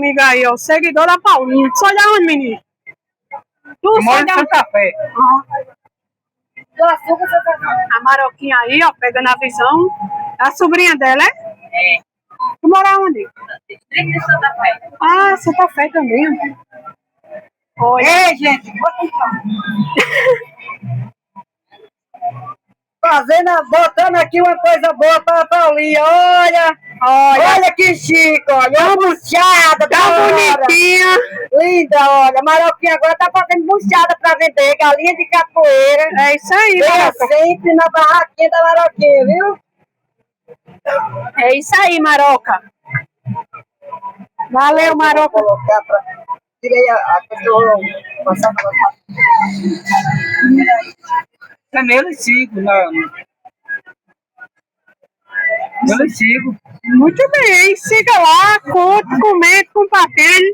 amiga aí, ó. Seguidor da Paulinha. Tu sai de onde, menino? Tu sai de onde? Café. Do açúcar, a Maroquinha aí, ó, pegando a visão. A sobrinha dela, é? É. Tu mora onde? Distrito de Santa Fé. Ah, Santa Fé também. Olha. Ei, gente, botando aqui uma coisa boa pra Paulinha. Olha que chique, olha. Uma buchada, Tá bonitinha. Linda, olha. Maroquinha agora tá fazendo buchada pra vender, galinha de capoeira. É isso aí, Venha Maroca. sempre na barraquinha da Maroquinha, viu? É isso aí, Maroca. Valeu, Maroca. Vou colocar pra... Tirei a pessoa passar pra lá. Também eu sigo, não. Eu sigo. Muito bem, siga lá, curte, comente, compartilhe.